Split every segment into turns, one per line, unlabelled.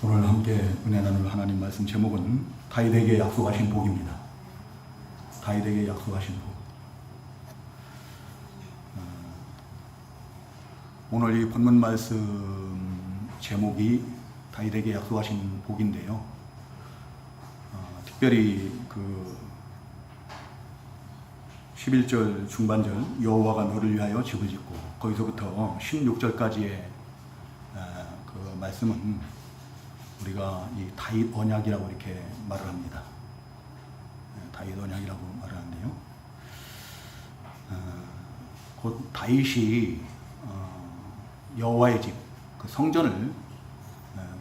오늘 함께 은혜 나눌 하나님 말씀 제목은 다윗에게 약속하신 복입니다. 다윗에게 약속하신 복. 오늘 이 본문 말씀 제목이 다윗에게 약속하신 복인데요. 특별히 그 11절 중반절 여호와가 너를 위하여 집을 짓고 거기서부터 16절까지의 그 말씀은 우리가 이 다윗 언약이라고 이렇게 말을 합니다. 다윗 언약이라고 말을 하는데요. 곧 다윗이 여호와의 집, 그 성전을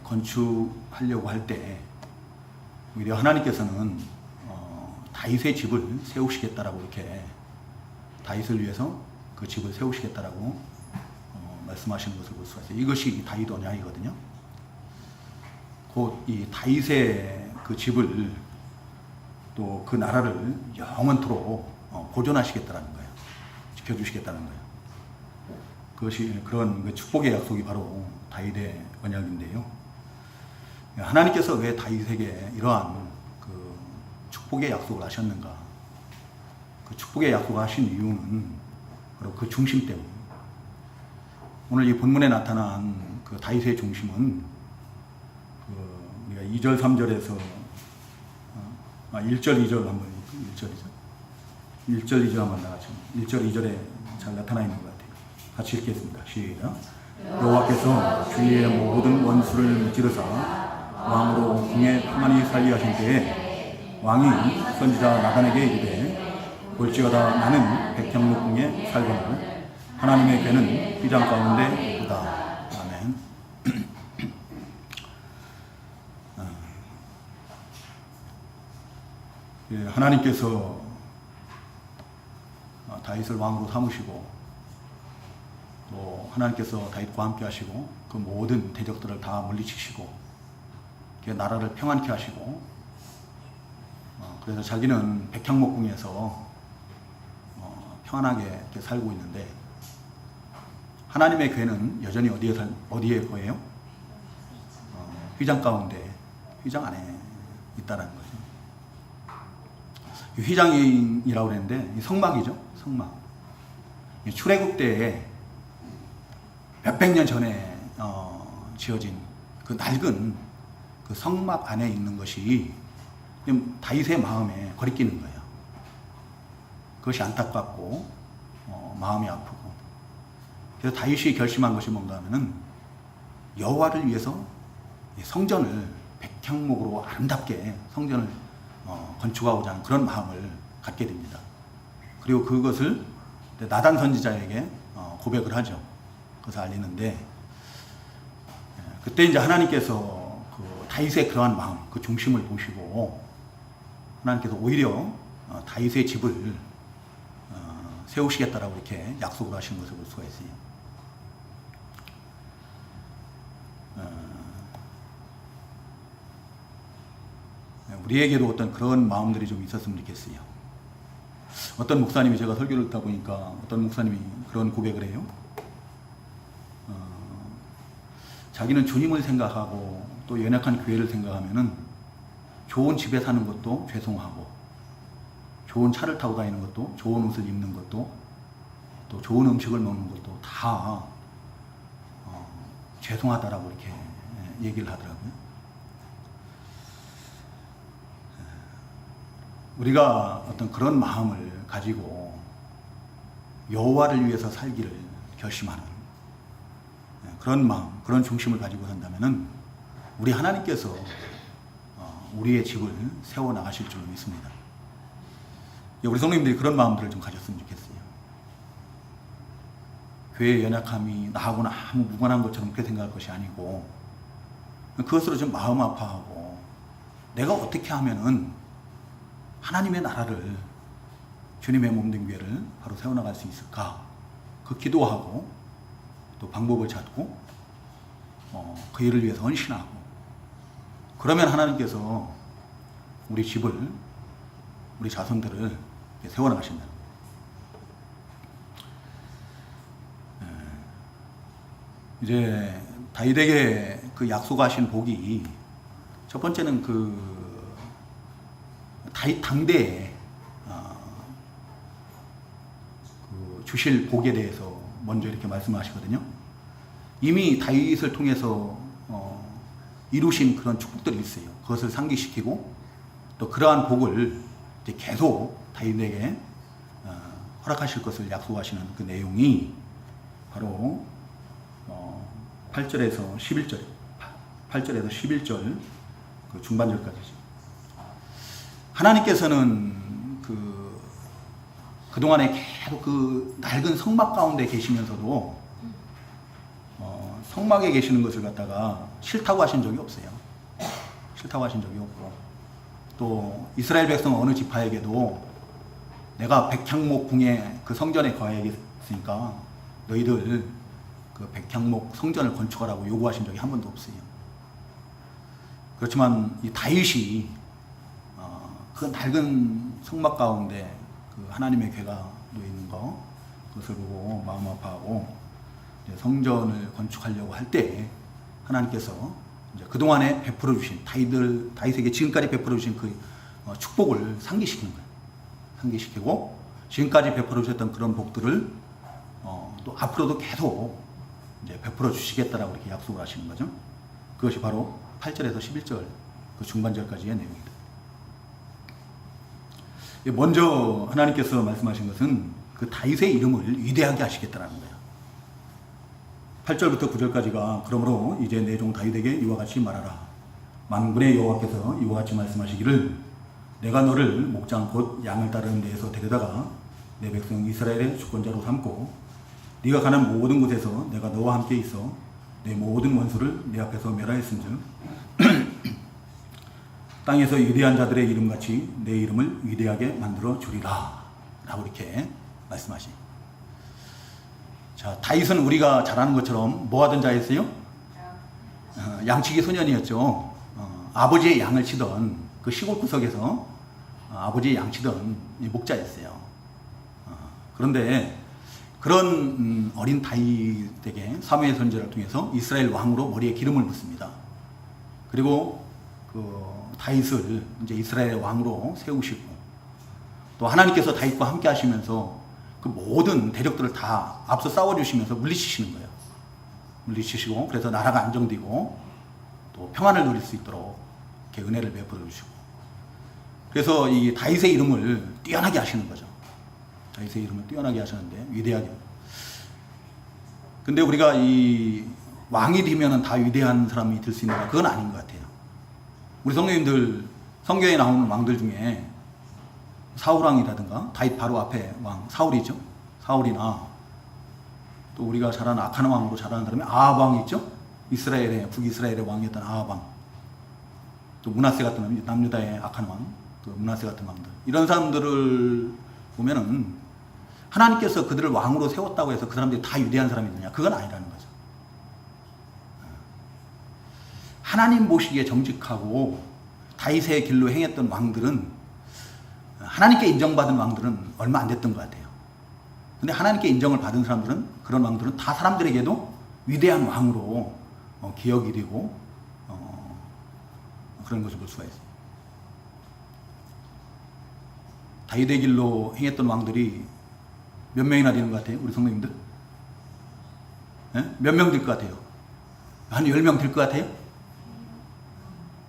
건축하려고 할 때 오히려 하나님께서는 다윗의 집을 세우시겠다라고 이렇게 다윗을 위해서 그 집을 세우시겠다라고 말씀하시는 것을 볼 수가 있어요. 이것이 다윗 언약이거든요. 곧 이 다윗의 그 집을 또 그 나라를 영원토록 보존하시겠다라는 거예요. 지켜주시겠다는 거예요. 그것이 그런 그 축복의 약속이 바로 다윗의 언약인데요. 하나님께서 왜 다윗에게 이러한 그 축복의 약속을 하셨는가? 그 축복의 약속을 하신 이유는 바로 그 중심 때문에. 오늘 이 본문에 나타난 그 다윗의 중심은 우리가 2절, 3절에서 1절, 2절 한번 1절, 2절 한번 나가죠. 1절, 2절에 잘 나타나 있는 것 같아요. 같이 읽겠습니다. 시작. 여호와께서 주의 모든 원수를 지르사 왕으로 궁에 평안히 살게 하신 때에 왕이 선지자 나단에게 이르되 볼지어다 나는 백향목 궁에 살거늘 하나님의 괴는 휘장 가운데 있도다. 아멘. 하나님께서 다윗을 왕으로 삼으시고 또 하나님께서 다윗과 함께 하시고 그 모든 대적들을 다 물리치시고 나라를 평안케 하시고 그래서 자기는 백향목궁에서 평안하게 이렇게 살고 있는데 하나님의 괴는 여전히 어디에 거예요? 휘장 가운데, 휘장 안에 있다는 거죠. 이 휘장이라고 그랬는데 성막이죠. 성막. 출애굽 때에 몇백 년 전에 지어진 그 낡은 그 성막 안에 있는 것이 다윗의 마음에 거리끼는 거예요. 그것이 안타깝고 마음이 아프고 그래서 다윗이 결심한 것이 뭔가 하면은 여호와를 위해서 성전을 백향목으로 아름답게 성전을 건축하고자 하는 그런 마음을 갖게 됩니다. 그리고 그것을 나단 선지자에게 고백을 하죠. 그것을 알리는데 그때 이제 하나님께서 그 다윗의 그러한 마음, 그 중심을 보시고 하나님께서 오히려 다윗의 집을 세우시겠다라고 이렇게 약속을 하시는 것을 볼 수가 있어요. 우리에게도 어떤 그런 마음들이 좀 있었으면 좋겠어요. 어떤 목사님이 제가 설교를 듣다 보니까 어떤 목사님이 그런 고백을 해요. 자기는 주님을 생각하고 또 연약한 교회를 생각하면은 좋은 집에 사는 것도 죄송하고 좋은 차를 타고 다니는 것도 좋은 옷을 입는 것도 또 좋은 음식을 먹는 것도 다 죄송하다라고 이렇게 얘기를 하더라고요. 우리가 어떤 그런 마음을 가지고 여호와를 위해서 살기를 결심하는 그런 마음, 그런 중심을 가지고 산다면은 우리 하나님께서 우리의 집을 세워 나가실 줄 믿습니다. 우리 성도님들이 그런 마음들을 좀 가졌으면 좋겠어요. 교회의 연약함이 나하고는 아무 무관한 것처럼 그렇게 생각할 것이 아니고 그것으로 좀 마음 아파하고 내가 어떻게 하면은 하나님의 나라를 주님의 몸된 교회를 바로 세워나갈 수 있을까? 그 기도하고 또 방법을 찾고 그 일을 위해서 헌신하고 그러면 하나님께서 우리 집을 우리 자손들을 세워나가신다. 이제 다윗에게 그 약속하신 복이 첫 번째는 그 다윗 당대에 그 주실 복에 대해서 먼저 이렇게 말씀하시거든요. 이미 다윗을 통해서 이루신 그런 축복들이 있어요. 그것을 상기시키고 또 그러한 복을 이제 계속 다윗에게 허락하실 것을 약속하시는 그 내용이 바로 8절에서 11절, 8절에서 11절 그 중반절까지죠. 하나님께서는 그동안에 계속 그 낡은 성막 가운데 계시면서도 성막에 계시는 것을 갖다가 싫다고 하신 적이 없어요. 싫다고 하신 적이 없고, 또 이스라엘 백성 어느 지파에게도 내가 백향목 궁에 그 성전에 거하겠으니까 너희들 그 백향목 성전을 건축하라고 요구하신 적이 한 번도 없어요. 그렇지만 이 다윗이 그 낡은 성막 가운데 그 하나님의 괴가 놓이는 거, 그것을 보고 마음 아파하고 성전을 건축하려고 할 때 하나님께서 이제 그동안에 베풀어 주신 다윗에게 지금까지 베풀어 주신 그 축복을 상기시키는 거예요. 상기시키고 지금까지 베풀어 주셨던 그런 복들을 또 앞으로도 계속 이제 베풀어 주시겠다라고 이렇게 약속을 하시는 거죠. 그것이 바로 8절에서 11절 그 중반절까지의 내용입니다. 먼저 하나님께서 말씀하신 것은 그 다윗의 이름을 위대하게 하시겠다라는 거예요. 8절부터 9절까지가 그러므로 이제 내 종 다윗에게 이와 같이 말하라. 만군의 여호와께서 이와 같이 말씀하시기를 내가 너를 목장 곧 양을 따르는 데에서 데려다가 내 백성 이스라엘의 주권자로 삼고 네가 가는 모든 곳에서 내가 너와 함께 있어 내 모든 원수를 내 앞에서 멸하였은즉 땅에서 위대한 자들의 이름같이 내 이름을 위대하게 만들어 주리라 라고 이렇게 말씀하십니다. 자, 다윗은 우리가 잘 아는 것처럼 뭐 하던 자였어요? 양치기 소년이었죠. 아버지의 양을 치던 그 시골 구석에서 아버지의 양 치던 목자였어요. 그런데 그런 어린 다윗에게 사무엘 선지자를 통해서 이스라엘 왕으로 머리에 기름을 붓습니다. 그리고 그 다윗을 이제 이스라엘의 왕으로 세우시고 또 하나님께서 다윗과 함께 하시면서 그 모든 대적들을 다 앞서 싸워주시면서 물리치시는 거예요. 물리치시고 그래서 나라가 안정되고 또 평안을 누릴 수 있도록 이렇게 은혜를 베풀어 주시고 그래서 이 다윗의 이름을 뛰어나게 하시는 거죠. 다윗의 이름을 뛰어나게 하셨는데 위대하게. 근데 우리가 이 왕이 되면은 다 위대한 사람이 될 수 있는가? 그건 아닌 것 같아요. 우리 성도님들 성경에 나오는 왕들 중에 사울왕이라든가 다윗 바로 앞에 왕 사울이죠. 사울이나 또 우리가 잘 아는 악한 왕으로 잘 아는 사람이 아합왕이 있죠. 이스라엘의 북이스라엘의 왕이었던 아합왕. 또 므낫세 같은 남유다의 악한 왕, 또 므낫세 같은 왕들. 이런 사람들을 보면은 하나님께서 그들을 왕으로 세웠다고 해서 그 사람들이 다 위대한 사람이느냐? 그건 아니라는 거죠. 하나님 보시기에 정직하고 다윗의 길로 행했던 왕들은 하나님께 인정받은 왕들은 얼마 안 됐던 것 같아요. 근데 하나님께 인정을 받은 사람들은 그런 왕들은 다 사람들에게도 위대한 왕으로 기억이 되고 그런 것을 볼 수가 있어요. 다윗의 길로 행했던 왕들이 몇 명이나 되는 것 같아요? 우리 성도님들? 몇 명 될 것 같아요? 한 10명 될 것 같아요?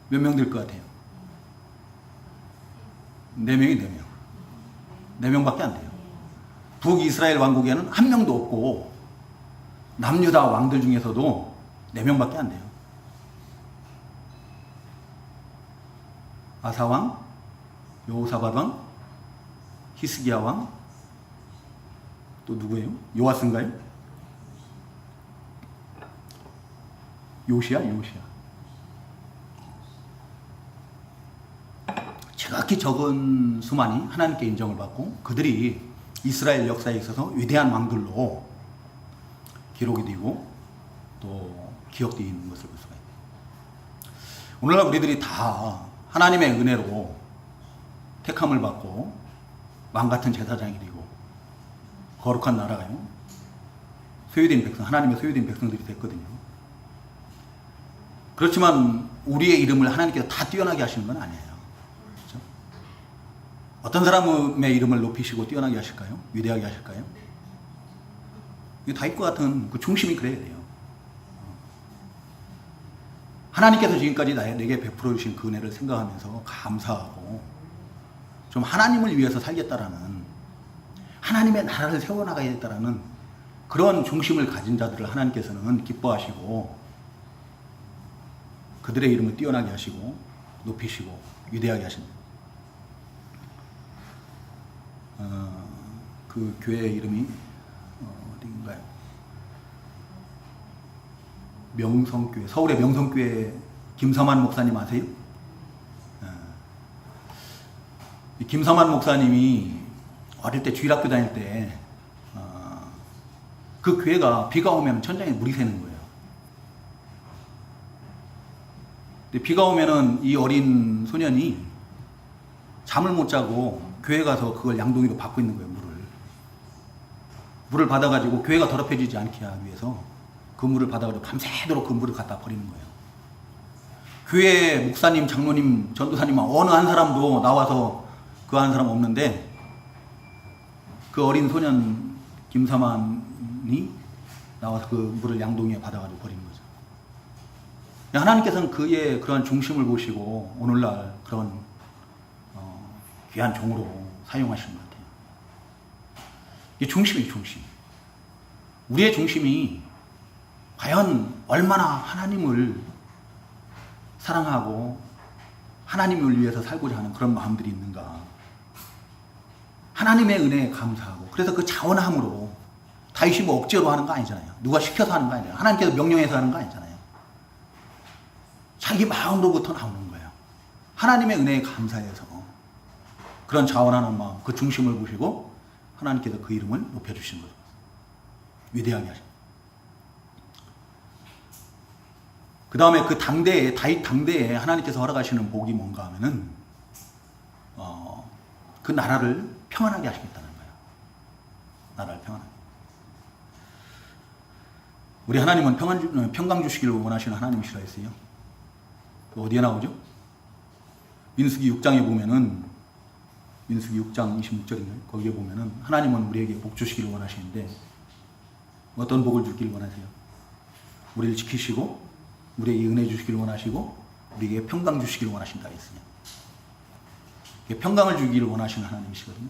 몇 명 될 것 같아요? 4명이 4명. 4명밖에 안 돼요. 북이스라엘 왕국에는 한 명도 없고 남유다 왕들 중에서도 4명밖에 안 돼요. 아사왕, 여호사밧왕, 히스기야왕, 또 누구예요? 요아스인가요? 요시야. 지극히 적은 수만이 하나님께 인정을 받고 그들이 이스라엘 역사에 있어서 위대한 왕들로 기록이 되고 또 기억되어 있는 것을 볼 수가 있습니다. 오늘날 우리들이 다 하나님의 은혜로 택함을 받고 왕같은 제사장이 되고 거룩한 나라가요. 소유된 백성, 하나님의 소유된 백성들이 됐거든요. 그렇지만 우리의 이름을 하나님께서 다 뛰어나게 하시는 건 아니에요. 그렇죠? 어떤 사람의 이름을 높이시고 뛰어나게 하실까요? 위대하게 하실까요? 다윗과 같은 그 중심이 그래야 돼요. 하나님께서 지금까지 내게 베풀어 주신 그 은혜를 생각하면서 감사하고 좀 하나님을 위해서 살겠다라는, 하나님의 나라를 세워나가야겠다라는 그런 중심을 가진 자들을 하나님께서는 기뻐하시고 그들의 이름을 뛰어나게 하시고 높이시고 위대하게 하십니다. 그 교회의 이름이 어디인가요? 명성교회, 서울의 명성교회 김서만 목사님 아세요? 이 김서만 목사님이 어릴 때 주일학교 다닐 때 그 교회가 비가 오면 천장에 물이 새는 거예요. 근데 비가 오면은 이 어린 소년이 잠을 못 자고 교회 가서 그걸 양동이로 받고 있는 거예요. 물을 받아가지고 교회가 더럽혀지지 않게 하기 위해서 그 물을 받아가지고 밤새도록 그 물을 갖다 버리는 거예요. 교회 목사님, 장로님, 전도사님 어느 한 사람도 나와서 그 한 사람 없는데 그 어린 소년 김사만이 나와서 그 물을 양동이에 받아가지고 버리는 거죠. 하나님께서는 그의 그러한 중심을 보시고 오늘날 그런 귀한 종으로 사용하시는 것 같아요. 이게 중심이에요, 중심. 우리의 중심이 과연 얼마나 하나님을 사랑하고 하나님을 위해서 살고자 하는 그런 마음들이 있는가. 하나님의 은혜에 감사하고, 그래서 그 자원함으로, 다윗이 뭐 억지로 하는 거 아니잖아요. 누가 시켜서 하는 거 아니잖아요. 하나님께서 명령해서 하는 거 아니잖아요. 자기 마음으로부터 나오는 거예요. 하나님의 은혜에 감사해서 그런 자원하는 마음, 그 중심을 보시고 하나님께서 그 이름을 높여주신 거죠. 위대하게 하십니다. 그 다음에 그 당대에, 다윗 당대에 하나님께서 허락하시는 복이 뭔가 하면은 그 나라를 평안하게 하시겠다는 거예요. 나라를 평안하게. 우리 하나님은 평강 주시기를 원하시는 하나님이시라 했어요. 어디에 나오죠? 민수기 6장에 보면은, 민수기 6장 26절인가요? 거기에 보면은 하나님은 우리에게 복 주시기를 원하시는데 어떤 복을 주기를 원하세요? 우리를 지키시고 우리에게 은혜 주시기를 원하시고 우리에게 평강 주시기를 원하신다 했으냐. 평강을 주기를 원하시는 하나님이시거든요.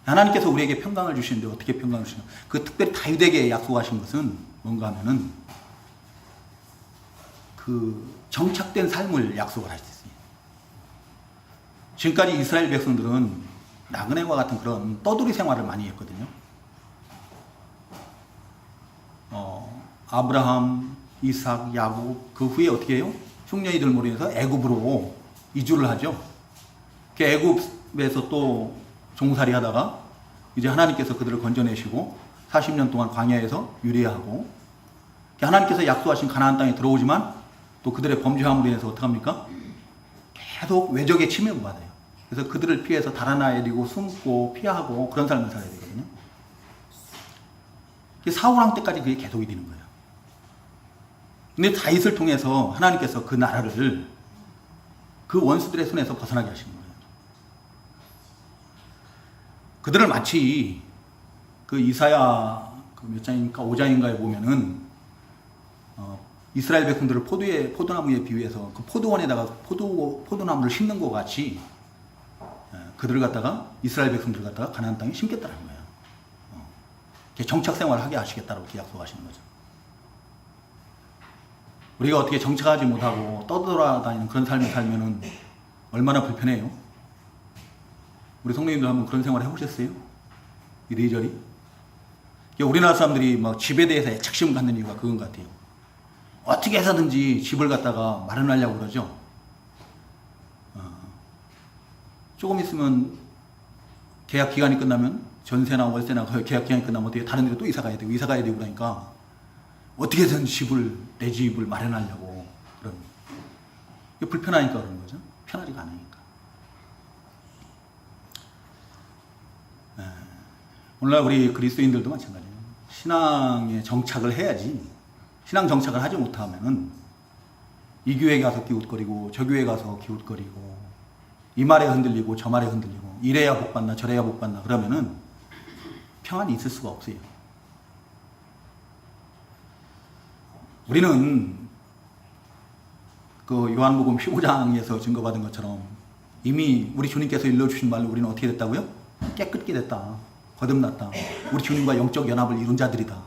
하나님께서 우리에게 평강을 주시는데 어떻게 평강을 주시나? 그 특별히 다윗에게 약속하신 것은 뭔가 하면은 그 정착된 삶을 약속을 하셨어요. 지금까지 이스라엘 백성들은 나그네와 같은 그런 떠돌이 생활을 많이 했거든요. 아브라함, 이삭, 야곱, 그 후에 어떻게 해요? 흉년이들 모여서 애굽으로 이주를 하죠. 그 애굽에서 또 종살이 하다가 이제 하나님께서 그들을 건져내시고 40년 동안 광야에서 유리하고 하나님께서 약속하신 가나안 땅에 들어오지만 또 그들의 범죄함으로 인해서 어떡합니까? 계속 외적의 침해를 받아요. 그래서 그들을 피해서 달아나야 되고 숨고 피하고 그런 삶을 살아야 되거든요. 사울왕 때까지 그게 계속이 되는 거예요. 근데 다윗을 통해서 하나님께서 그 나라를 그 원수들의 손에서 벗어나게 하시는 거예요. 그들을 마치 그 이사야 그 몇 장입니까? 5장인가에 보면은 이스라엘 백성들을 포도나무에 비유해서 그 포도원에다가 포도나무를 심는 것 같이 그들을 갖다가 이스라엘 백성들을 갖다가 가나안 땅에 심겠다는 거예요. 정착 생활을 하게 하시겠다고 이렇게 약속하시는 거죠. 우리가 어떻게 정착하지 못하고 떠돌아다니는 그런 삶을 살면은 얼마나 불편해요? 우리 성도님들 한번 그런 생활 해보셨어요? 이리저리? 우리나라 사람들이 막 집에 대해서 애착심을 갖는 이유가 그건 것 같아요. 어떻게 해서든지 집을 갖다가 마련하려고 그러죠. 조금 있으면 계약 기간이 끝나면 전세나 월세나 계약 기간이 끝나면 어떻게 다른 데로 또 이사 가야 되고 그러니까 어떻게 해서든 내 집을 마련하려고 그런. 이게 불편하니까 그런 거죠. 편하지가 않으니까. 오늘날 우리 그리스도인들도 마찬가지예요. 신앙에 정착을 해야지. 신앙 정착을 하지 못하면은 이 교회 가서 기웃거리고 저 교회 가서 기웃거리고 이 말에 흔들리고 저 말에 흔들리고 이래야 복 받나 저래야 복 받나 그러면은 평안이 있을 수가 없어요. 우리는 그 요한복음 15장에서 증거받은 것처럼 이미 우리 주님께서 일러주신 말로 우리는 어떻게 됐다고요? 깨끗게 됐다. 거듭났다. 우리 주님과 영적 연합을 이룬 자들이다.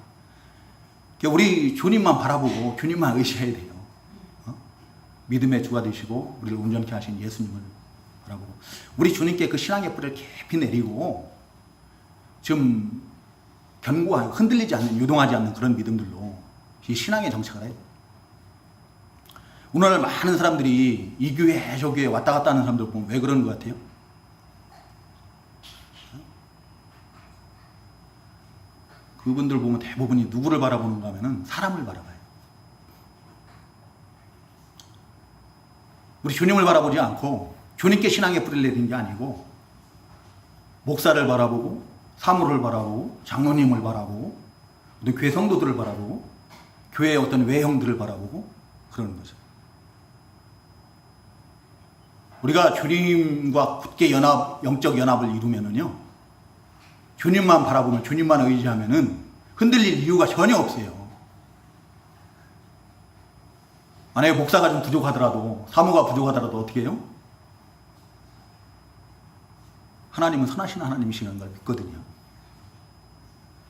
우리 주님만 바라보고 주님만 의지해야 돼요. 믿음의 주가 되시고 우리를 온전케 하신 예수님을 바라보고 우리 주님께 그 신앙의 뿌리를 깊이 내리고 좀 견고한 흔들리지 않는 유동하지 않는 그런 믿음들로 이 신앙의 정착을 해요. 오늘 많은 사람들이 이 교회 저 교회 왔다 갔다 하는 사람들 보면 왜 그러는 것 같아요? 그분들 보면 대부분이 누구를 바라보는가 하면은 사람을 바라봐요. 우리 주님을 바라보지 않고 주님께 신앙의 뿌리를 내리는 게 아니고 목사를 바라보고 사무를 바라보고 장로님을 바라보고 교회 성도들을 바라보고 교회의 어떤 외형들을 바라보고 그러는 거죠. 우리가 주님과 굳게 영적 연합을 이루면은요, 주님만 바라보면, 주님만 의지하면은 흔들릴 이유가 전혀 없어요. 만약에 목사가 좀 부족하더라도, 사모가 부족하더라도 어떻게 해요? 하나님은 선하신 하나님이시라는 걸 믿거든요.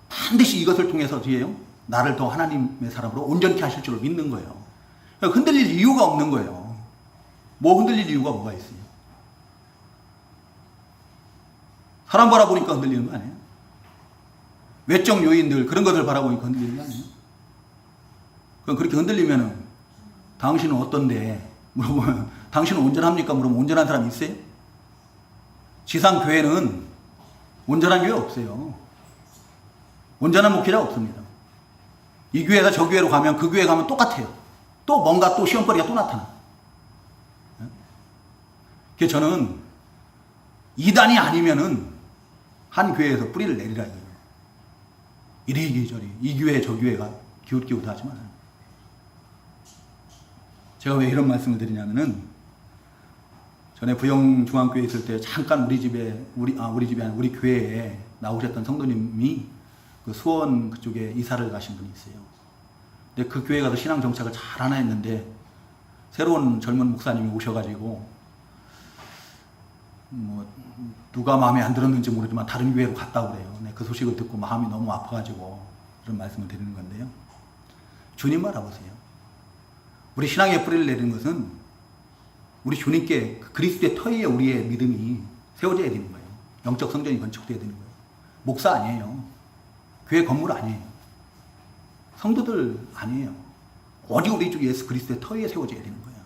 반드시 이것을 통해서 뒤에요, 나를 더 하나님의 사람으로 온전케 하실 줄을 믿는 거예요. 그러니까 흔들릴 이유가 없는 거예요. 뭐 흔들릴 이유가 뭐가 있어요? 사람 바라보니까 흔들리는 거 아니에요? 외적 요인들 그런 것을 바라보니까 흔들리는 거 아니에요? 그럼 그렇게 흔들리면은 당신은 어떤데? 물어보면 당신은 온전합니까? 물어보면 온전한 사람 있어요? 지상 교회는 온전한 교회 없어요. 온전한 목회자 없습니다. 이 교회에서 저 교회로 가면 그 교회 가면 똑같아요. 또 뭔가 또 시험거리가 또 나타나. 그래서 저는 이단이 아니면은 한 교회에서 뿌리를 내리라 이거예요. 이래저래 이 교회 저 교회가 기웃기웃 하지 말아요. 제가 왜 이런 말씀을 드리냐면은 전에 부영중앙교회에 있을 때 잠깐 우리 집에 우리 교회에 나오셨던 성도님이 그 수원 그쪽에 이사를 가신 분이 있어요. 근데 그 교회 가서 신앙 정착을 잘 하나 했는데 새로운 젊은 목사님이 오셔가지고 뭐 누가 마음에 안 들었는지 모르지만 다른 교회로 갔다고 그래요. 그 소식을 듣고 마음이 너무 아파가지고 그런 말씀을 드리는 건데요. 주님 바라보세요. 우리 신앙의 뿌리를 내리는 것은 우리 주님께 그리스도의 터위에 우리의 믿음이 세워져야 되는 거예요. 영적 성전이 건축되어야 되는 거예요. 목사 아니에요. 교회 건물 아니에요. 성도들 아니에요. 오직 우리 주 예수 그리스도의 터위에 세워져야 되는 거예요.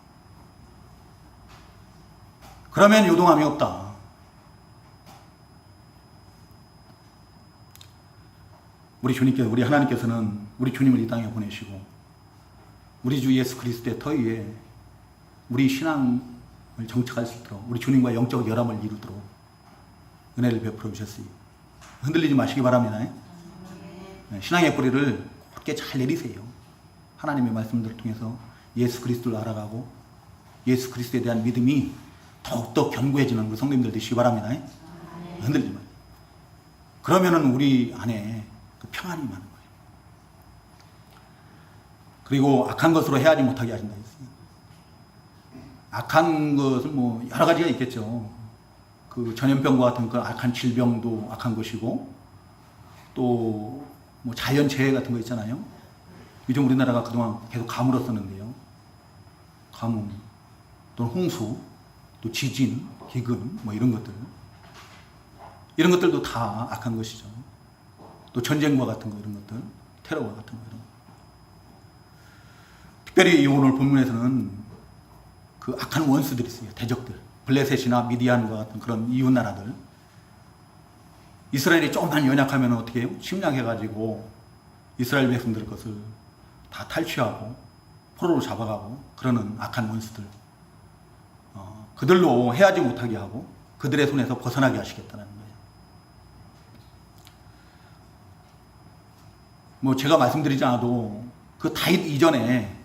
그러면 요동함이 없다. 우리 하나님께서는 우리 주님을 이 땅에 보내시고 우리 주 예수 그리스도의 터위에 우리 신앙을 정착할 수 있도록 우리 주님과 영적 연합을 이루도록 은혜를 베풀어 주셨어요. 흔들리지 마시기 바랍니다. 신앙의 뿌리를 곧게 잘 내리세요. 하나님의 말씀들을 통해서 예수 그리스도를 알아가고 예수 그리스도에 대한 믿음이 더욱더 견고해지는 우리 성도님들 되시기 바랍니다. 흔들리지 마세요. 그러면은 우리 안에 그 평안이 많은 거예요. 그리고 악한 것으로 헤아리지 못하게 하신다 했어요. 악한 것은 뭐 여러 가지가 있겠죠. 그 전염병과 같은 그 악한 질병도 악한 것이고 또 뭐 자연재해 같은 거 있잖아요. 요즘 우리나라가 그동안 계속 가물었었는데요. 가뭄, 또 홍수, 또 지진, 기근 뭐 이런 것들도 다 악한 것이죠. 또 전쟁과 같은 거 이런 것들, 테러와 같은 거 이런 거. 특별히 오늘 본문에서는 그 악한 원수들이 있어요. 대적들. 블레셋이나 미디안과 같은 그런 이웃 나라들. 이스라엘이 조금만 연약하면 어떻게 해요? 침략해가지고 이스라엘 백성들 것을 다 탈취하고 포로로 잡아가고 그러는 악한 원수들. 그들로 해하지 못하게 하고 그들의 손에서 벗어나게 하시겠다는 거예요. 뭐 제가 말씀드리지 않아도 그 다윗 이전에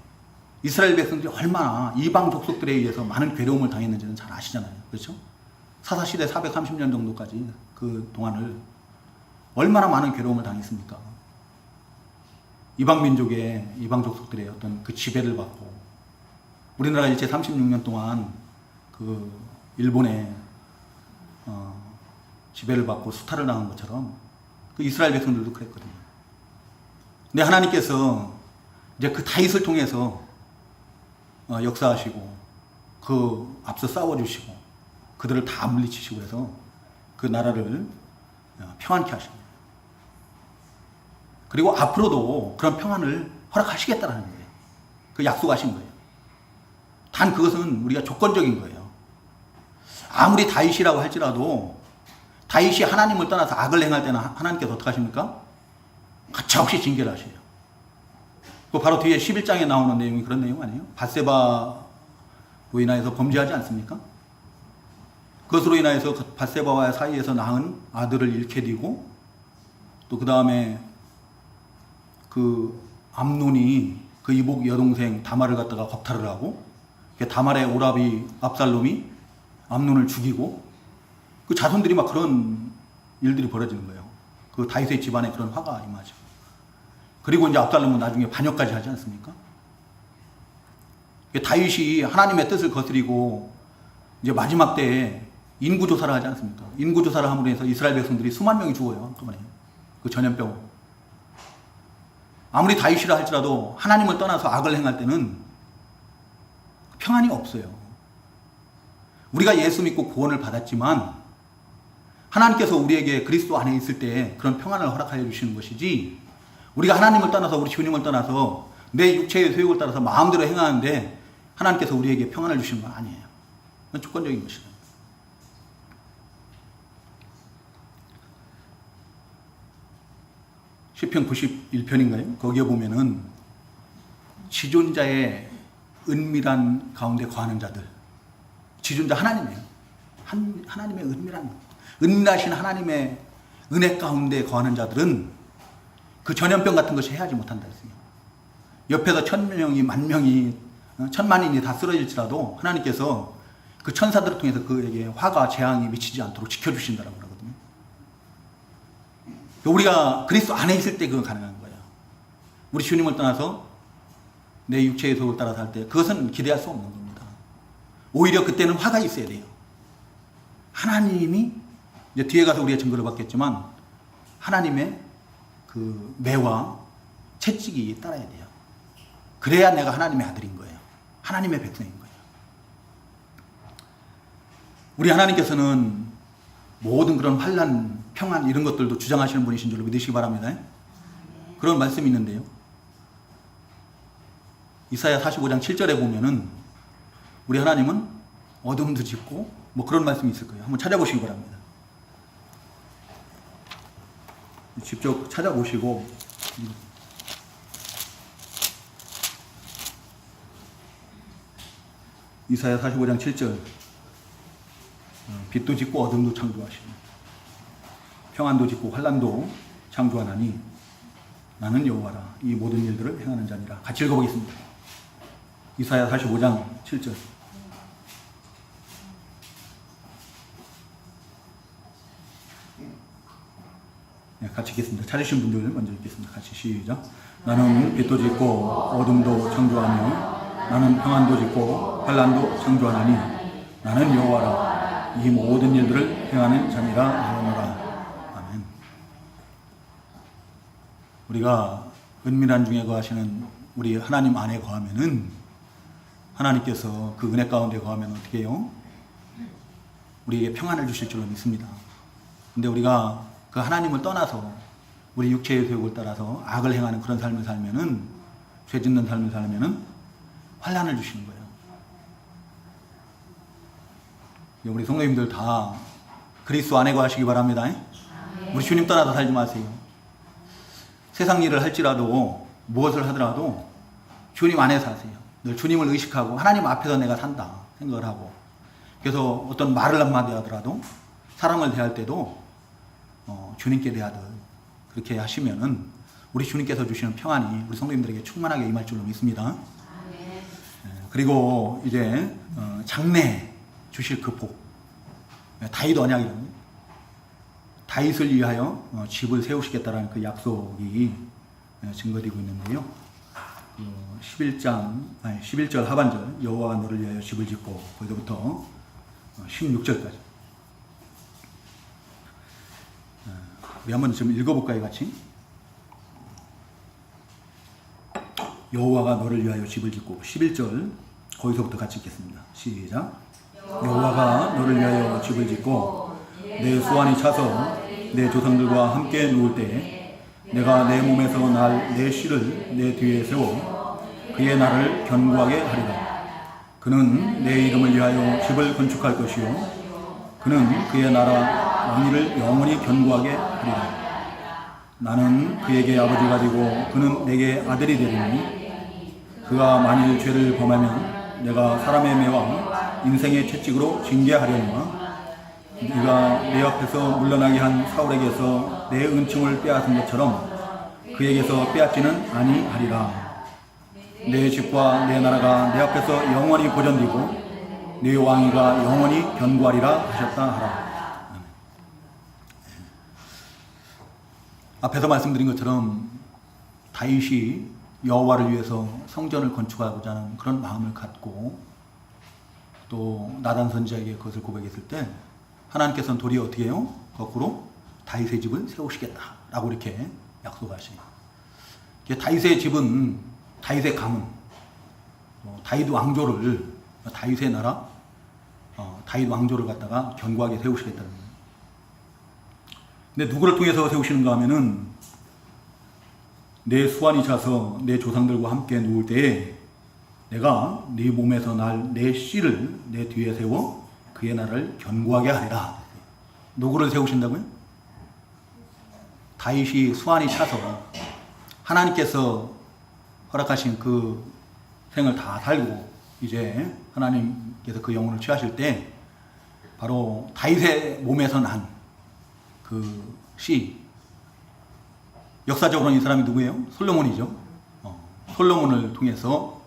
이스라엘 백성들이 얼마나 이방 족속들에 의해서 많은 괴로움을 당했는지는 잘 아시잖아요. 그렇죠? 사사시대 430년 정도까지 그 동안을 얼마나 많은 괴로움을 당했습니까? 이방 민족의, 이방 족속들의 어떤 그 지배를 받고, 우리나라가 일제 36년 동안 그 일본의 지배를 받고 수탈을 당한 것처럼 그 이스라엘 백성들도 그랬거든요. 근데 하나님께서 이제 그 다윗을 통해서 역사하시고 그 앞서 싸워주시고 그들을 다 물리치시고 해서 그 나라를 평안케 하십니다. 그리고 앞으로도 그런 평안을 허락하시겠다라는 거예요. 그 약속하신 거예요. 단 그것은 우리가 조건적인 거예요. 아무리 다윗이라고 할지라도 다윗이 하나님을 떠나서 악을 행할 때는 하나님께서 어떻게 하십니까? 가차없이 징계를 하셔요. 그 바로 뒤에 11장에 나오는 내용이 그런 내용 아니에요? 밧세바로 인하여서 범죄하지 않습니까? 그것으로 인하여서 밧세바와 사이에서 낳은 아들을 잃게 되고, 또 그 다음에 그 암논이 그 이복 여동생 다말을 갖다가 겁탈을 하고, 다말의 오라비 압살롬이 암논을 죽이고, 그 자손들이 막 그런 일들이 벌어지는 거예요. 그 다윗의 집안에 그런 화가 임하죠. 그리고 이제 압살롬은 나중에 반역까지 하지 않습니까? 다윗이 하나님의 뜻을 거스리고 이제 마지막 때에 인구조사를 하지 않습니까? 인구조사를 함으로 해서 이스라엘 백성들이 수만 명이 죽어요. 한꺼번에. 그 전염병으로. 아무리 다윗이라 할지라도 하나님을 떠나서 악을 행할 때는 평안이 없어요. 우리가 예수 믿고 구원을 받았지만 하나님께서 우리에게 그리스도 안에 있을 때 그런 평안을 허락하여 주시는 것이지, 우리가 하나님을 떠나서, 우리 주님을 떠나서 내 육체의 소욕을 따라서 마음대로 행하는데 하나님께서 우리에게 평안을 주시는 건 아니에요. 그건 조건적인 것이다. 시편 91편인가요? 거기에 보면은 지존자의 은밀한 가운데 거하는 자들, 지존자 하나님이에요. 하나님의 은밀하신 하나님의 은혜 가운데 거하는 자들은 그 전염병 같은 것이 해하지 못한다 했어요. 옆에서 1000명이, 10,000명이, 10,000만인이 다 쓰러질지라도 하나님께서 그 천사들을 통해서 그에게 화가, 재앙이 미치지 않도록 지켜주신다라고 그러거든요. 우리가 그리스도 안에 있을 때 그건 가능한 거예요. 우리 주님을 떠나서 내 육체의 소욕을 따라서 할 때 그것은 기대할 수 없는 겁니다. 오히려 그때는 화가 있어야 돼요. 하나님이, 이제 뒤에 가서 우리가 증거를 받겠지만, 하나님의 그 매와 채찍이 따라야 돼요. 그래야 내가 하나님의 아들인 거예요. 하나님의 백성인 거예요. 우리 하나님께서는 모든 그런 환난, 평안 이런 것들도 주장하시는 분이신 줄로 믿으시기 바랍니다. 그런 말씀이 있는데요. 이사야 45장 7절에 보면은 우리 하나님은 어둠도 짙고 뭐 그런 말씀이 있을 거예요. 한번 찾아보시기 바랍니다. 직접 찾아보시고 이사야 45장 7절 빛도 짓고 어둠도 창조하시고 평안도 짓고 환난도 창조하나니 나는 여호와라 이 모든 일들을 행하는 자니라. 같이 읽어보겠습니다. 이사야 45장 7절. 네, 같이 읽겠습니다. 찾으신 분들 먼저 읽겠습니다. 같이 시작. 나는 빛도 짓고 어둠도 창조하며 나는 평안도 짓고 환난도 창조하나니 나는 여호와라 이 모든 일들을 행하는 자니라 하노라. 아멘. 우리가 은밀한 중에 거하시는 우리 하나님 안에 거하면은 하나님께서 그 은혜 가운데 거하면 어떻게 해요? 우리에게 평안을 주실 줄로 믿습니다. 근데 우리가 그 하나님을 떠나서 우리 육체의 소욕을 따라서 악을 행하는 그런 삶을 살면은, 죄 짓는 삶을 살면은 환난을 주시는 거예요. 우리 성도님들 다 그리스도 안에 거하시기 바랍니다. 우리 주님 떠나서 살지 마세요. 세상 일을 할지라도 무엇을 하더라도 주님 안에 사세요. 늘 주님을 의식하고 하나님 앞에서 내가 산다 생각을 하고, 그래서 어떤 말을 한마디 하더라도 사람을 대할 때도 주님께 대하듯 그렇게 하시면은 우리 주님께서 주시는 평안이 우리 성도님들에게 충만하게 임할 줄로 믿습니다. 그리고 이제 장래 주실 그 복, 다윗 언약이라는 다윗을 위하여 집을 세우시겠다라는 그 약속이 증거되고 있는데요. 11절 하반절 여호와가 너를 위하여 집을 짓고 거기서부터 16절까지 우리 한번 좀 읽어볼까요, 같이? 여호와가 너를 위하여 집을 짓고 11절 거기서부터 같이 읽겠습니다. 시작. 여호와가 너를 위하여 집을 짓고 내 수완이 차서 내 조상들과 함께 누울 때에 내가 내 몸에서 날 내 씨를 내 뒤에 세워 그의 나를 견고하게 하리라. 그는 내 이름을 위하여 집을 건축할 것이요 그는 그의 나라 왕위를 영원히 견고하게 하리라. 나는 그에게 아버지가 되고 그는 내게 아들이 되리니 그가 만일 죄를 범하면 내가 사람의 매와 인생의 채찍으로 징계하려니와 네가 내 앞에서 물러나게 한 사울에게서 내 은총을 빼앗은 것처럼 그에게서 빼앗지는 아니하리라. 내 집과 내 나라가 내 앞에서 영원히 보존되고 내 왕위가 영원히 견고하리라 하셨다 하라. 앞에서 말씀드린 것처럼 다윗이 여호와를 위해서 성전을 건축하고자 하는 그런 마음을 갖고 또 나단 선지자에게 그것을 고백했을 때 하나님께서는 도리어 어떻게 해요? 거꾸로 다윗의 집을 세우시겠다라고 이렇게 약속하시네요. 다윗의 집은 다윗의 가문, 다윗 왕조를 다윗의 나라, 다윗 왕조를 갖다가 견고하게 세우시겠다는 거예요. 근데 누구를 통해서 세우시는가 하면은 내 수완이 차서 내 조상들과 함께 누울 때에 내가 네 몸에서 날 내 씨를 내 뒤에 세워 그의 나라를 견고하게 하리라. 누구를 세우신다고요? 다윗이 수완이 차서 하나님께서 허락하신 그 생을 다 살고 이제 하나님께서 그 영혼을 취하실 때 바로 다윗의 몸에서 난 그 씨, 역사적으로는 이 사람이 누구예요? 솔로몬이죠. 솔로몬을 통해서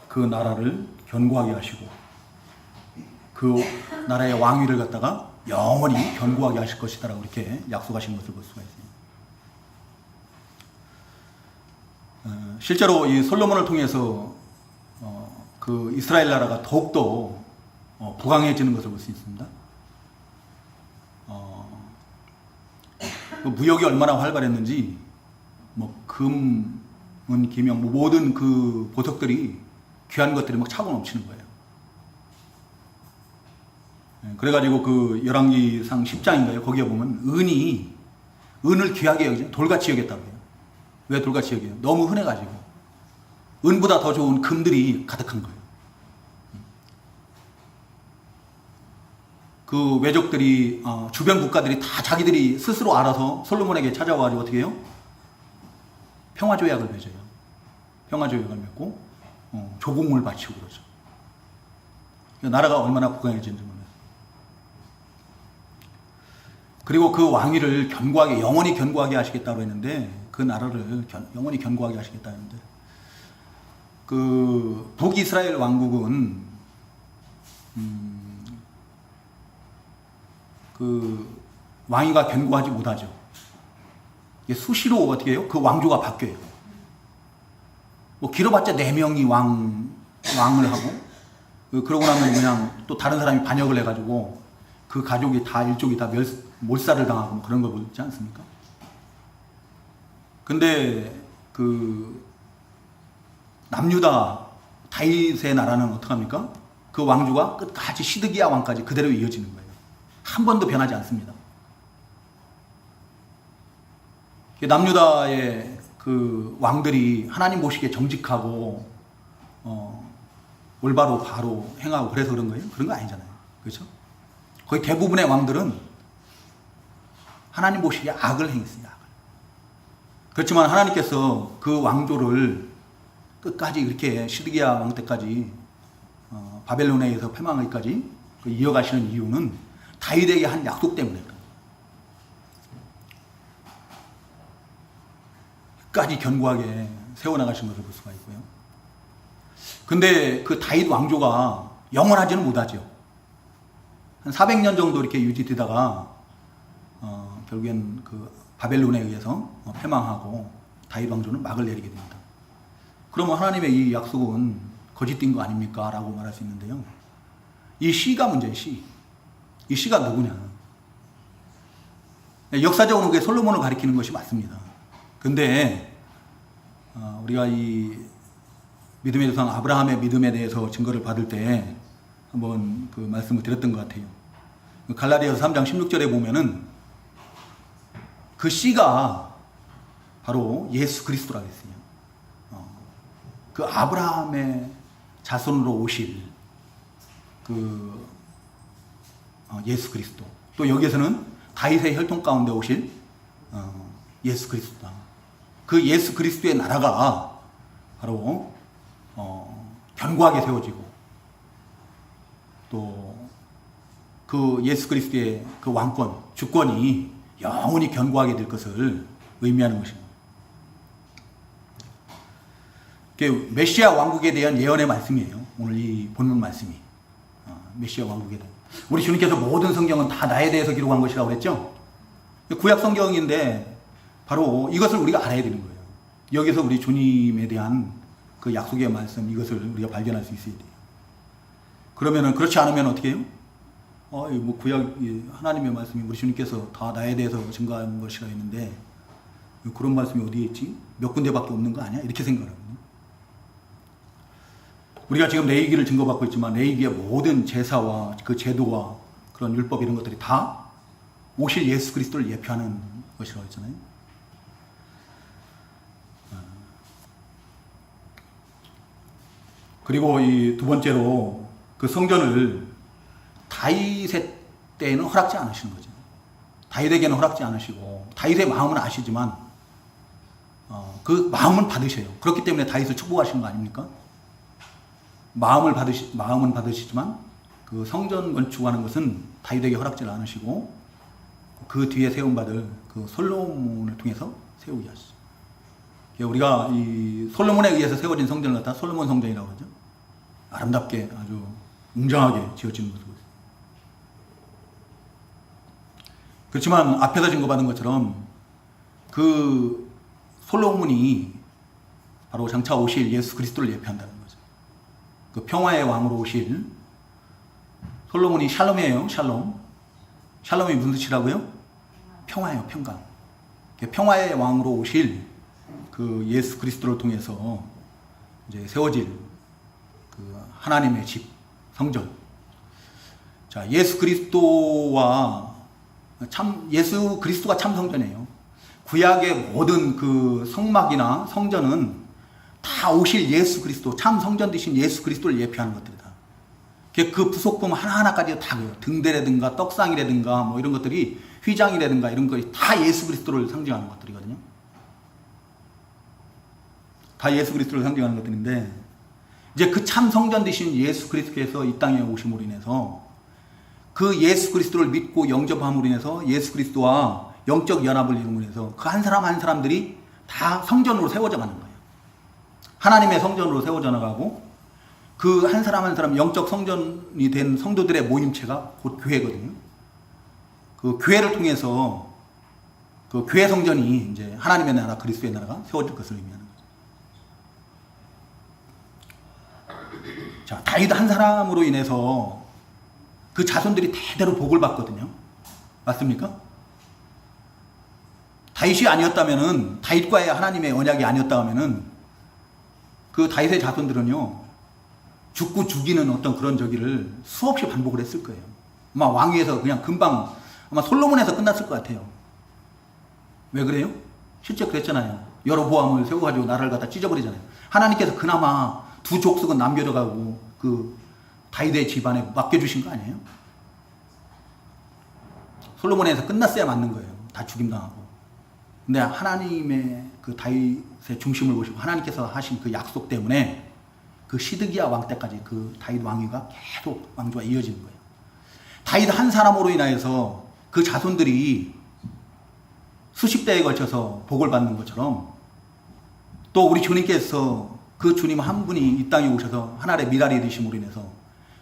그 나라를 견고하게 하시고 그 나라의 왕위를 갖다가 영원히 견고하게 하실 것이다라고 이렇게 약속하신 것을 볼 수가 있습니다. 실제로 이 솔로몬을 통해서 그 이스라엘 나라가 더욱더 부강해지는 것을 볼 수 있습니다. 그 무역이 얼마나 활발했는지 뭐 금은 기명 뭐 모든 그 보석들이 귀한 것들이 막 차고 넘치는 거예요. 그래가지고 그 열왕기상 10장인가요? 거기에 보면 은을 귀하게 여기죠. 돌같이 여겼다고 해요. 왜 돌같이 여겨요? 너무 흔해가지고 은보다 더 좋은 금들이 가득한 거예요. 그 외족들이 주변 국가들이 다 자기들이 스스로 알아서 솔로몬에게 찾아와가지고 어떻게 해요? 평화조약을 맺어요. 평화조약을 맺고 조공을 바치고 그러죠. 나라가 얼마나 부강해지는지 몰라요. 그리고 그 왕위를 견고하게 영원히 견고하게 하시겠다고 했는데 그 나라를 영원히 견고하게 하시겠다 했는데 그 북이스라엘 왕국은 그 왕위가 견고하지 못하죠. 수시로 어떻게 해요? 그 왕조가 바뀌어요. 뭐 길어봤자 4명이 왕을 하고 그러고 나면 그냥 또 다른 사람이 반역을 해가지고 그 가족이 다 일족이 다 몰살을 당하고 뭐 그런 거 보지 않습니까? 근데 그 남유다 다윗의 나라는 어떡합니까? 그 왕조가 끝까지 시드기야 왕까지 그대로 이어지는 거예요. 한 번도 변하지 않습니다. 남유다의 그 왕들이 하나님 보시기에 정직하고 올바로 바로 행하고 그래서 그런 거예요? 그런 거 아니잖아요. 그렇죠? 거의 대부분의 왕들은 하나님 보시기에 악을 행했어요. 악을. 그렇지만 하나님께서 그 왕조를 끝까지 이렇게 시드기야 왕 때까지 바벨론에 의해서 패망하기까지 이어가시는 이유는 다윗에게 한 약속 때문에 그래요. 끝까지 견고하게 세워나가신 것을 볼 수가 있고요. 근데 그 다윗 왕조가 영원하지는 못하죠. 한 400년 정도 이렇게 유지되다가 결국엔 그 바벨론에 의해서 패망하고 다윗 왕조는 막을 내리게 됩니다. 그러면 하나님의 이 약속은 거짓된 거 아닙니까? 라고 말할 수 있는데요. 이 시가 문제예요. 이 시가 누구냐? 역사적으로 그게 솔로몬을 가리키는 것이 맞습니다. 근데 우리가 이 믿음의 조상 아브라함의 믿음에 대해서 증거를 받을 때 한번 그 말씀을 드렸던 것 같아요. 갈라디아서 3장 16절에 보면은 그 씨가 바로 예수 그리스도라고 했어요. 그 아브라함의 자손으로 오실 그 예수 그리스도. 또 여기에서는 다윗의 혈통 가운데 오실 예수 그리스도다. 그 예수 그리스도의 나라가 바로 견고하게 세워지고 또 그 예수 그리스도의 그 왕권, 주권이 영원히 견고하게 될 것을 의미하는 것입니다. 메시아 왕국에 대한 예언의 말씀이에요. 오늘 이 본문 말씀이 메시아 왕국에 대한. 우리 주님께서 모든 성경은 다 나에 대해서 기록한 것이라고 그랬죠. 구약 성경인데 바로 이것을 우리가 알아야 되는 거예요. 여기서 우리 주님에 대한 그 약속의 말씀, 이것을 우리가 발견할 수 있어야 돼요. 그러면은 그렇지 않으면 어떻게 해요? 뭐 구약 하나님의 말씀이 우리 주님께서 다 나에 대해서 증거하는 것이라 했는데 그런 말씀이 어디에 있지? 몇 군데밖에 없는 거 아니야? 이렇게 생각하거든요. 우리가 지금 레위기를 증거받고 있지만 레위기의 모든 제사와 그 제도와 그런 율법 이런 것들이 다 오실 예수 그리스도를 예표하는 것이라고 했잖아요. 그리고 이 두 번째로 그 성전을 다윗의 때에는 허락지 않으시는 거죠. 다윗에게는 허락지 않으시고 다윗의 마음은 아시지만 그 마음은 받으셔요. 그렇기 때문에 다윗을 축복하시는 거 아닙니까? 마음은 받으시지만 그 성전 건축하는 것은 다윗에게 허락지를 않으시고 그 뒤에 세움받을 그 솔로몬을 통해서 세우게 하시죠. 우리가 이 솔로몬에 의해서 세워진 성전을 갖다 솔로몬 성전이라고 그러죠. 아름답게 아주 웅장하게 지어진 모습을. 그렇지만 앞에서 증거받은 것처럼 그 솔로몬이 바로 장차 오실 예수 그리스도를 예표한다는 거죠. 그 평화의 왕으로 오실 솔로몬이 샬롬이에요. 샬롬이 무슨 뜻이라고요? 평화예요. 평강. 평화의 왕으로 오실 그 예수 그리스도를 통해서 이제 세워질 그 하나님의 집, 성전. 자, 예수 그리스도가 참 성전이에요. 구약의 모든 그 성막이나 성전은 다 오실 예수 그리스도, 참 성전 되신 예수 그리스도를 예표하는 것들이다. 그 부속품 하나하나까지 다 그래요. 등대라든가 떡상이라든가 뭐 이런 것들이 휘장이라든가 이런 것이 다 예수 그리스도를 상징하는 것들이거든요. 다 예수 그리스도를 상징하는 것들인데 이제 그 참 성전 되신 예수 그리스도께서 이 땅에 오심으로 인해서 그 예수 그리스도를 믿고 영접함으로 인해서 예수 그리스도와 영적 연합을 이루므로 해서 그 한 사람 한 사람들이 다 성전으로 세워져 가는 거예요. 하나님의 성전으로 세워져 나가고 그 한 사람 한 사람 영적 성전이 된 성도들의 모임체가 곧 교회거든요. 그 교회를 통해서 그 교회 성전이 이제 하나님의 나라 그리스도의 나라가 세워질 것을 의미하는 거죠. 자, 다윗 한 사람으로 인해서 그 자손들이 대대로 복을 받거든요. 맞습니까? 다윗이 아니었다면은, 다윗과의 하나님의 언약이 아니었다면은 그 다윗의 자손들은요 죽고 죽이는 어떤 그런 저기를 수없이 반복을 했을 거예요. 아마 왕위에서 그냥 금방 아마 솔로몬에서 끝났을 것 같아요. 왜 그래요? 실제 그랬잖아요. 여로보암을 세워가지고 나라를 갖다 찢어버리잖아요. 하나님께서 그나마 두 족속은 남겨져가고 그 다윗의 집안에 맡겨주신 거 아니에요? 솔로몬에서 끝났어야 맞는 거예요. 다 죽임당하고. 근데 하나님의 그 다윗의 중심을 보시고 하나님께서 하신 그 약속 때문에 그 시드기야 왕 때까지 그 다윗 왕위가 계속 왕조가 이어지는 거예요. 다윗 한 사람으로 인하여서 그 자손들이 수십 대에 걸쳐서 복을 받는 것처럼 또 우리 주님께서 그 주님 한 분이 이 땅에 오셔서 하나의 미랄이 되심으로 인해서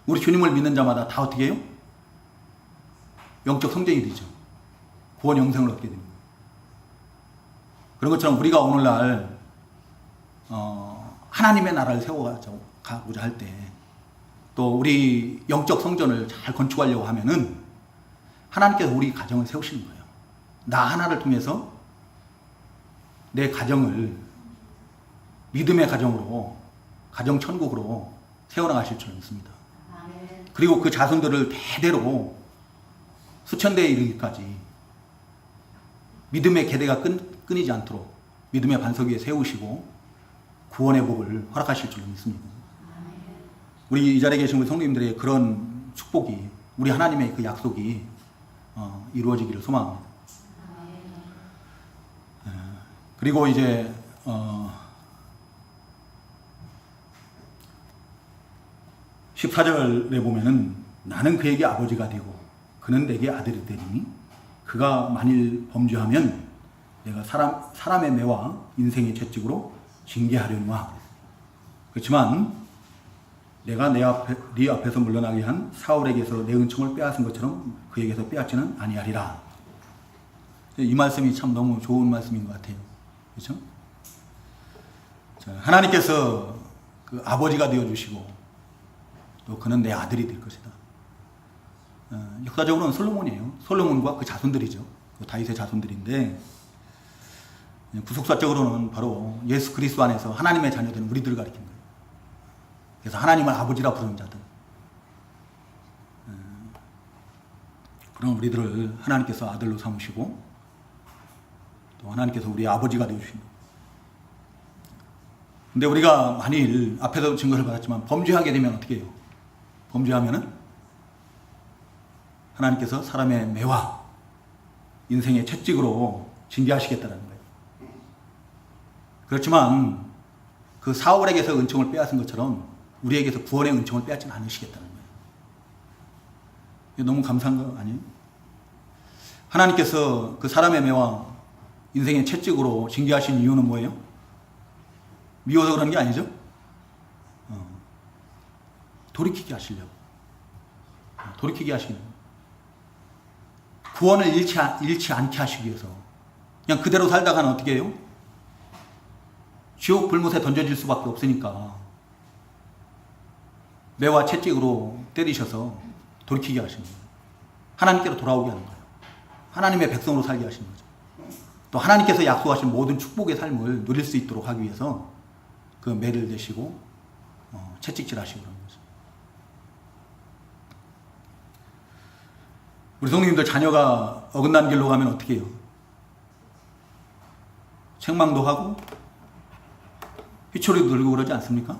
우리 주님을 믿는 자마다 다 어떻게 해요? 영적 성장이 되죠. 구원 영생을 얻게 됩니다. 그런 것처럼 우리가 오늘날 하나님의 나라를 세워가고자 할 때 또 우리 영적 성전을 잘 건축하려고 하면은 하나님께서 우리 가정을 세우시는 거예요. 나 하나를 통해서 내 가정을 믿음의 가정으로, 가정 천국으로 세워나가실 줄 믿습니다. 그리고 그 자손들을 대대로 수천 대에 이르기까지 믿음의 계대가 끊이지 않도록 믿음의 반석 위에 세우시고 구원의 복을 허락하실 줄 믿습니다. 우리 이 자리에 계신 우리 성도님들의 그런 축복이, 우리 하나님의 그 약속이 이루어지기를 소망합니다. 그리고 이제 14절에 보면은 나는 그에게 아버지가 되고 그는 내게 아들이 되리니 그가 만일 범죄하면 내가 사람의 매와 인생의 채찍으로 징계하려니와. 그렇지만 내가 네 앞에서 물러나게 한 사울에게서 내 은총을 빼앗은 것처럼 그에게서 빼앗지는 아니하리라. 이 말씀이 참 너무 좋은 말씀인 것 같아요. 그렇죠? 하나님께서 그 아버지가 되어주시고 또 그는 내 아들이 될 것이다. 역사적으로는 솔로몬이에요. 솔로몬과 그 자손들이죠. 그 다윗의 자손들인데, 구속사적으로는 바로 예수 그리스도 안에서 하나님의 자녀된 우리들을 가리킨 거예요. 그래서 하나님을 아버지라 부르는 자들. 그런 우리들을 하나님께서 아들로 삼으시고 또 하나님께서 우리 아버지가 되어주십니다. 근데 우리가 만일 앞에서 증거를 받았지만 범죄하게 되면 어떻게 해요? 범죄하면은 하나님께서 사람의 매와 인생의 채찍으로 징계하시겠다는 거예요. 그렇지만 그 사울에게서 은총을 빼앗은 것처럼 우리에게서 구원의 은총을 빼앗지는 않으시겠다는 거예요. 이게 너무 감사한 거 아니에요? 하나님께서 그 사람의 매와 인생의 채찍으로 징계하신 이유는 뭐예요? 미워서 그런 게 아니죠? 돌이키게 하시려고. 돌이키게 하시려고. 구원을 잃지 않게 하시기 위해서. 그냥 그대로 살다가는 어떻게 해요? 지옥 불못에 던져질 수밖에 없으니까 매와 채찍으로 때리셔서 돌이키게 하시는 거예요. 하나님께로 돌아오게 하는 거예요. 하나님의 백성으로 살게 하시는 거죠. 또 하나님께서 약속하신 모든 축복의 삶을 누릴 수 있도록 하기 위해서 그 매를 대시고 채찍질 하시고 그런 거죠. 우리 성도님들 자녀가 어긋난 길로 가면 어떻게 해요? 책망도 하고 휘초리도 들고 그러지 않습니까?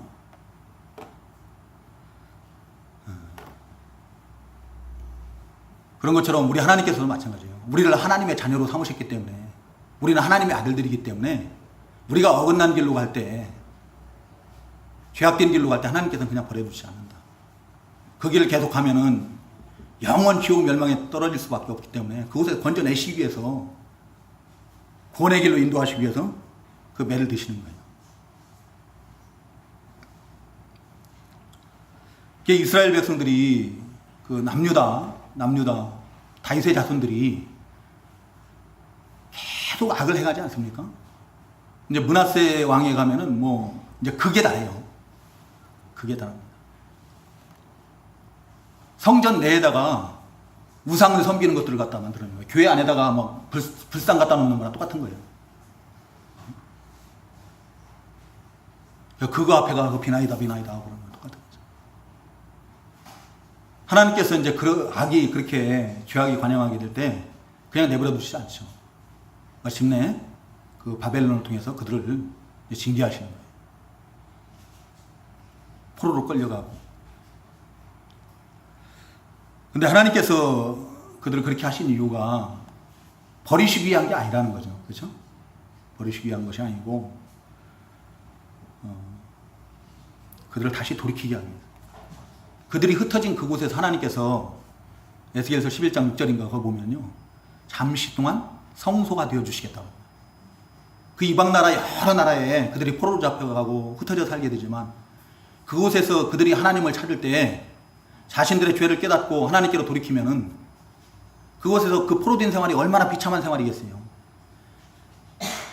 그런 것처럼 우리 하나님께서도 마찬가지예요. 우리를 하나님의 자녀로 삼으셨기 때문에, 우리는 하나님의 아들들이기 때문에 우리가 어긋난 길로 갈 때, 죄악된 길로 갈 때 하나님께서는 그냥 버려두지 않는다. 그 길을 계속하면은 영원 지옥 멸망에 떨어질 수밖에 없기 때문에 그곳에서 건져내시기 위해서, 구원의 길로 인도하시기 위해서 그 매를 드시는 거예요. 이스라엘 백성들이 그 남유다 다윗의 자손들이 계속 악을 행하지 않습니까? 이제 므낫세 왕에 가면은 뭐 이제 극에 달해요. 극에 달합니다. 성전 내에다가 우상을 섬기는 것들을 갖다 만드는 거예요. 교회 안에다가 뭐 불상 갖다 놓는 거랑 똑같은 거예요. 그거 앞에 가서 비나이다 하고 그러는 거 똑같은 거죠. 하나님께서 이제 그 악이 그렇게 죄악이 관영하게 될 때 그냥 내버려 두시지 않죠. 마침내 그 바벨론을 통해서 그들을 징계하시는 거예요. 포로로 끌려가고. 근데 하나님께서 그들을 그렇게 하신 이유가 버리시기 위한 게 아니라는 거죠. 그렇죠? 버리시기 위한 것이 아니고 그들을 다시 돌이키게 합니다. 그들이 흩어진 그곳에서 하나님께서 에스겔서 11장 6절인가 그거 보면요, 잠시 동안 성소가 되어주시겠다고. 그 이방 나라 여러 나라에 그들이 포로로 잡혀가고 흩어져 살게 되지만 그곳에서 그들이 하나님을 찾을 때 자신들의 죄를 깨닫고 하나님께로 돌이키면은 그곳에서 그 포로된 생활이 얼마나 비참한 생활이겠어요.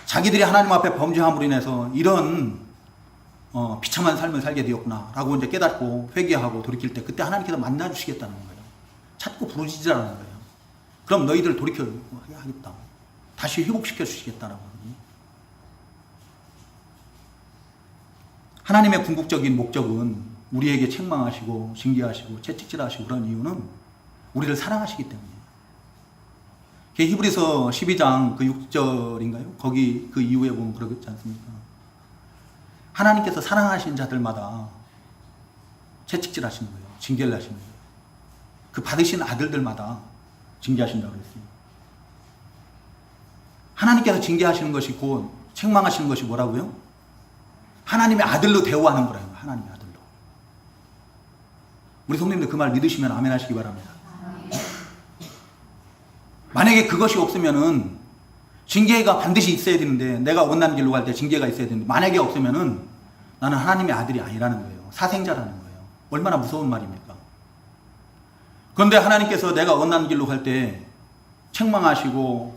자기들이 하나님 앞에 범죄함으로 인해서 이런 비참한 삶을 살게 되었구나 라고 이제 깨닫고 회개하고 돌이킬 때 그때 하나님께서 만나주시겠다는 거예요. 찾고 부르짖으라는 거예요. 그럼 너희들 돌이켜 하겠다. 다시 회복시켜 주시겠다라고 하거든요. 하나님의 궁극적인 목적은 우리에게 책망하시고 징계하시고 채찍질하시고 그런 이유는 우리를 사랑하시기 때문이에요. 히브리서 12장 그 6절인가요? 거기 그 이후에 보면 그러지 않습니까? 하나님께서 사랑하신 자들마다 채찍질 하시는 거예요. 징계를 하시는 거예요. 그 받으신 아들들마다 징계하신다고 그랬어요. 하나님께서 징계하시는 것이 곧 책망하시는 것이 뭐라고요? 하나님의 아들로 대우하는 거라요. 하나님의 아들로. 우리 성도님들 그 말 믿으시면 아멘 하시기 바랍니다. 만약에 그것이 없으면은 징계가 반드시 있어야 되는데 내가 원하는 길로 갈 때 징계가 있어야 되는데 만약에 없으면은 나는 하나님의 아들이 아니라는 거예요. 사생자라는 거예요. 얼마나 무서운 말입니까? 그런데 하나님께서 내가 원하는 길로 갈 때 책망하시고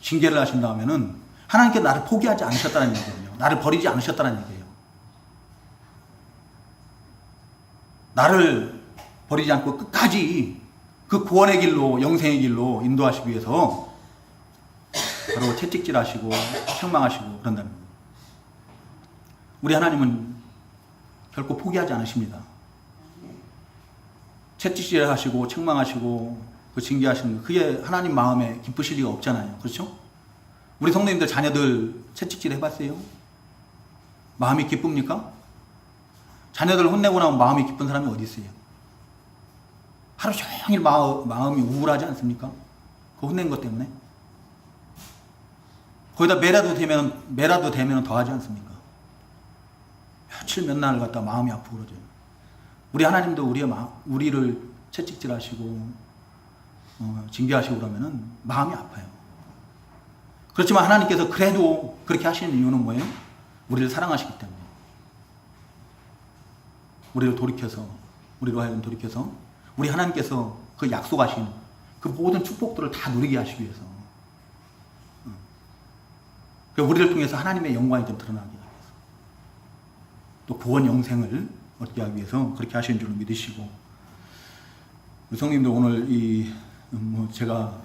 징계를 하신다 하면은 하나님께서 나를 포기하지 않으셨다는 얘기거든요. 나를 버리지 않으셨다는 얘기예요. 나를 버리지 않고 끝까지 그 구원의 길로 영생의 길로 인도하시기 위해서 바로 채찍질하시고 책망하시고 그런다는 거예요. 우리 하나님은 결코 포기하지 않으십니다. 채찍질하시고 책망하시고 그 징계하시는 거 그게 하나님 마음에 기쁘실 리가 없잖아요. 그렇죠? 우리 성도님들 자녀들 채찍질 해봤어요? 마음이 기쁩니까? 자녀들 혼내고 나면 마음이 기쁜 사람이 어디 있어요? 하루 종일 마음이 우울하지 않습니까? 그 혼낸 것 때문에. 거기다 매라도 되면 더 하지 않습니까? 며칠 몇 날을 갖다 마음이 아프고 그러죠. 우리 하나님도 우리를 채찍질하시고 징계하시고 그러면은 마음이 아파요. 그렇지만 하나님께서 그래도 그렇게 하시는 이유는 뭐예요? 우리를 사랑하시기 때문에. 우리로 하여금 돌이켜서 우리 하나님께서 그 약속하신 그 모든 축복들을 다 누리게 하시기 위해서 우리를 통해서 하나님의 영광이 좀 드러나게 하기 위해서 또 구원 영생을 얻게 하기 위해서 그렇게 하시는 줄을 믿으시고 우리 성님들 오늘 제가